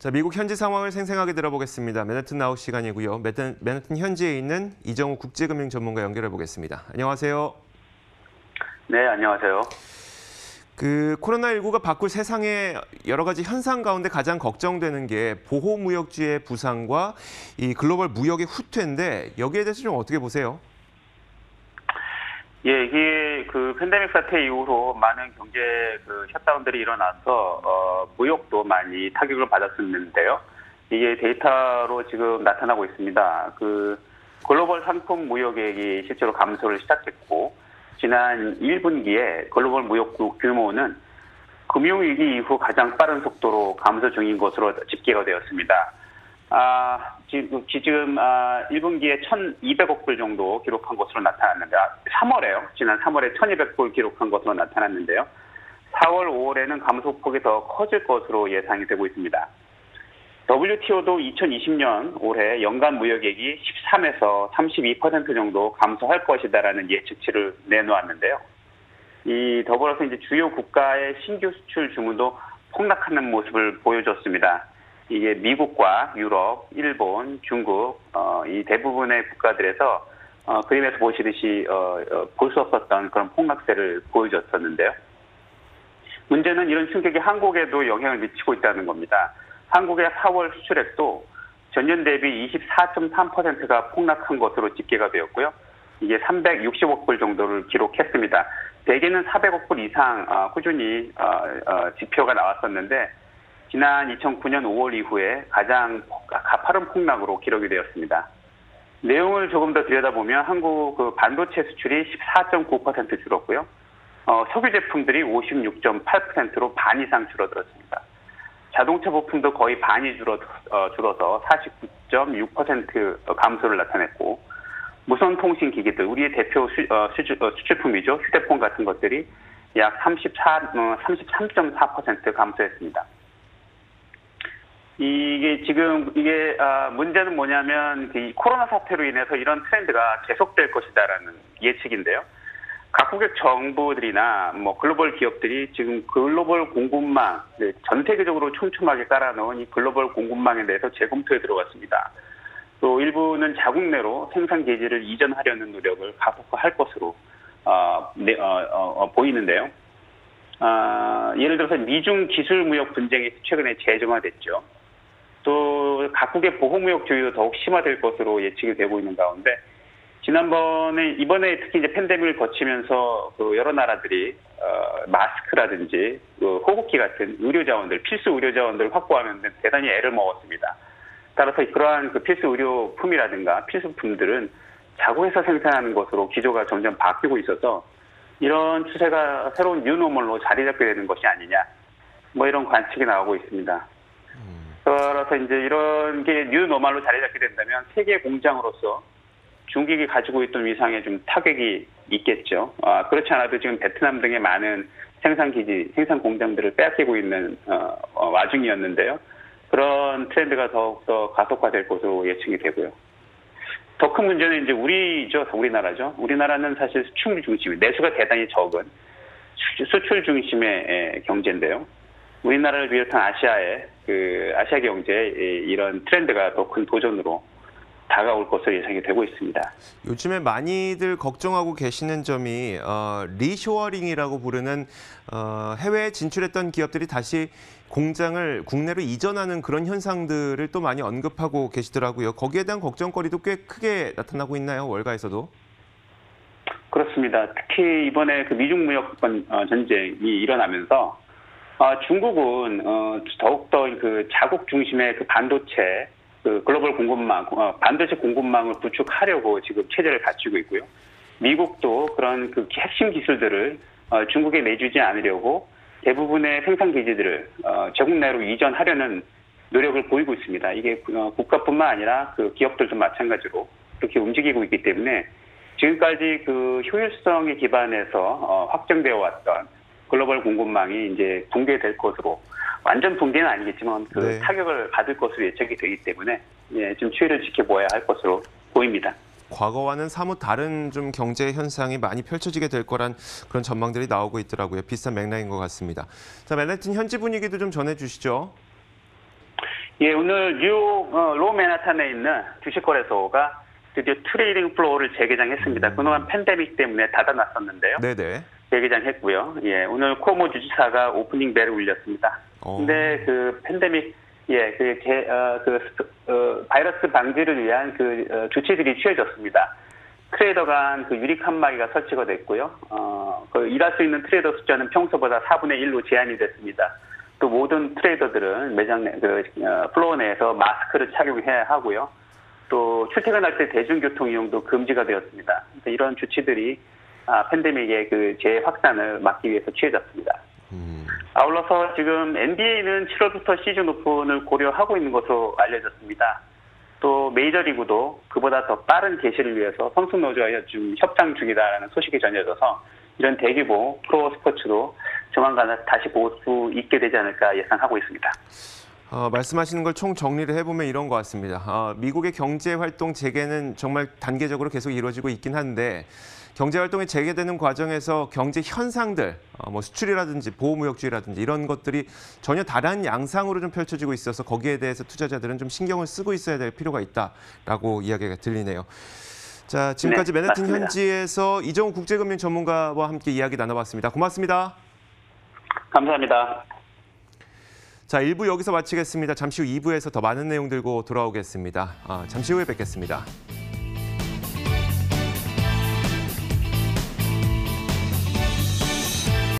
자, 미국 현지 상황을 생생하게 들어보겠습니다. 맨해튼 나우 시간이고요. 맨해튼 현지에 있는 이정우 국제금융 전문가 연결해 보겠습니다. 안녕하세요. 네, 안녕하세요. 코로나19가 바꿀 세상의 여러 가지 현상 가운데 가장 걱정되는 게 보호무역주의 부상과 이 글로벌 무역의 후퇴인데 여기에 대해서 좀 어떻게 보세요? 예, 이게 팬데믹 사태 이후로 많은 경제 셧다운들이 일어나서 무역도 많이 타격을 받았었는데요. 이게 데이터로 지금 나타나고 있습니다. 글로벌 상품 무역액이 실제로 감소를 시작했고 지난 1분기에 글로벌 무역 규모는 금융위기 이후 가장 빠른 속도로 감소 중인 것으로 집계가 되었습니다. 지금 1분기에 1,200억 불 정도 기록한 것으로 나타났는데, 3월에요. 지난 3월에 1,200불 기록한 것으로 나타났는데요. 4월, 5월에는 감소폭이 더 커질 것으로 예상이 되고 있습니다. WTO도 2020년 올해 연간 무역액이 13에서 32% 정도 감소할 것이다라는 예측치를 내놓았는데요. 더불어서 이제 주요 국가의 신규 수출 주문도 폭락하는 모습을 보여줬습니다. 이게 미국과 유럽, 일본, 중국, 이 대부분의 국가들에서 그림에서 보시듯이 볼 수 없었던 그런 폭락세를 보여줬었는데요. 문제는 이런 충격이 한국에도 영향을 미치고 있다는 겁니다. 한국의 4월 수출액도 전년 대비 24.3%가 폭락한 것으로 집계가 되었고요. 이게 360억 불 정도를 기록했습니다. 대개는 400억 불 이상 꾸준히 지표가 나왔었는데 지난 2009년 5월 이후에 가장 가파른 폭락으로 기록이 되었습니다. 내용을 조금 더 들여다보면 한국 반도체 수출이 14.9% 줄었고요. 석유 제품들이 56.8%로 반 이상 줄어들었습니다. 자동차 부품도 거의 반이 줄어서 49.6% 감소를 나타냈고 무선 통신 기기들, 우리의 대표 수출품이죠. 휴대폰 같은 것들이 약 33.4% 감소했습니다. 이게 문제는 뭐냐면 이 코로나 사태로 인해서 이런 트렌드가 계속될 것이다라는 예측인데요. 각국의 정부들이나 글로벌 기업들이 지금 글로벌 공급망, 전 세계적으로 촘촘하게 깔아놓은 이 글로벌 공급망에 대해서 재검토에 들어갔습니다. 또 일부는 자국 내로 생산 기지를 이전하려는 노력을 가속화할 것으로 보이는데요. 예를 들어서 미중 기술 무역 분쟁이 최근에 재정화됐죠. 또 각국의 보호무역주의도 더욱 심화될 것으로 예측이 되고 있는 가운데 이번에 특히 이제 팬데믹을 거치면서 여러 나라들이 마스크라든지 호흡기 같은 필수 의료 자원들을 확보하는 데 대단히 애를 먹었습니다. 따라서 그러한 필수 의료품이라든가 필수품들은 자국에서 생산하는 것으로 기조가 점점 바뀌고 있어서 이런 추세가 새로운 뉴노멀로 자리 잡게 되는 것이 아니냐, 이런 관측이 나오고 있습니다. 그래서 이제 이런 게 뉴노멀로 자리 잡게 된다면 세계 공장으로서 중국이 가지고 있던 위상에 좀 타격이 있겠죠. 그렇지 않아도 지금 베트남 등의 많은 생산 공장들을 빼앗기고 있는 와중이었는데요. 그런 트렌드가 더욱더 가속화될 것으로 예측이 되고요. 더 큰 문제는 이제 우리나라죠. 우리나라는 사실 수출 중심, 내수가 대단히 적은 수출 중심의 경제인데요. 우리나라를 비롯한 아시아 경제에 이런 트렌드가 더 큰 도전으로 다가올 것으로 예상이 되고 있습니다. 요즘에 많이들 걱정하고 계시는 점이 리쇼어링이라고 부르는 해외에 진출했던 기업들이 다시 공장을 국내로 이전하는 그런 현상들을 또 많이 언급하고 계시더라고요. 거기에 대한 걱정거리도 꽤 크게 나타나고 있나요? 월가에서도? 그렇습니다. 특히 이번에 미중 무역 전쟁이 일어나면서 중국은 더욱더 자국 중심의 반도체 글로벌 공급망, 반도체 공급망을 구축하려고 지금 체제를 갖추고 있고요. 미국도 그런 핵심 기술들을 중국에 내주지 않으려고 대부분의 생산 기지들을 제국 내로 이전하려는 노력을 보이고 있습니다. 이게 국가뿐만 아니라 기업들도 마찬가지로 그렇게 움직이고 있기 때문에 지금까지 효율성에 기반해서 확정되어 왔던 글로벌 공급망이 이제 붕괴될 것으로, 완전 붕괴는 아니겠지만 네. 타격을 받을 것으로 예측이 되기 때문에 좀 추이를 지켜보아야 할 것으로 보입니다. 과거와는 사뭇 다른 좀 경제 현상이 많이 펼쳐지게 될 거란 그런 전망들이 나오고 있더라고요. 비슷한 맥락인 것 같습니다. 자, 맨해튼 현지 분위기도 좀 전해주시죠. 예, 오늘 뉴욕 로맨하탄에 있는 주식거래소가 드디어 트레이딩 플로어를 재개장했습니다. 그동안 팬데믹 때문에 닫아놨었는데요. 네네. 재개장했고요. 예, 오늘 코모 주지사가 오프닝 벨을 울렸습니다. 근데 그 팬데믹, 예, 바이러스 방지를 위한 조치들이 취해졌습니다. 트레이더 간 유리 칸막이가 설치가 됐고요. 일할 수 있는 트레이더 숫자는 평소보다 4분의 1로 제한이 됐습니다. 또 모든 트레이더들은 매장 플로어 내에서 마스크를 착용해야 하고요. 또 출퇴근할 때 대중교통 이용도 금지가 되었습니다. 이런 조치들이 팬데믹의 재확산을 막기 위해서 취해졌습니다. 아울러서 지금 NBA는 7월부터 시즌 오픈을 고려하고 있는 것으로 알려졌습니다. 또 메이저리그도 그보다 더 빠른 개시를 위해서 선수 노조와 지금 협상 중이다라는 소식이 전해져서 이런 대규모 프로 스포츠도 조만간 다시 볼 수 있게 되지 않을까 예상하고 있습니다. 말씀하시는 걸 총 정리를 해보면 이런 것 같습니다. 미국의 경제활동 재개는 정말 단계적으로 계속 이루어지고 있긴 한데 경제활동이 재개되는 과정에서 경제 현상들, 수출이라든지 보호무역주의라든지 이런 것들이 전혀 다른 양상으로 좀 펼쳐지고 있어서 거기에 대해서 투자자들은 좀 신경을 쓰고 있어야 될 필요가 있다라고 이야기가 들리네요. 자, 지금까지 네, 맨해튼 맞습니다. 현지에서 이정우 국제금융 전문가와 함께 이야기 나눠봤습니다. 고맙습니다. 감사합니다. 자, 1부 여기서 마치겠습니다. 잠시 후 2부에서 더 많은 내용 들고 돌아오겠습니다. 잠시 후에 뵙겠습니다.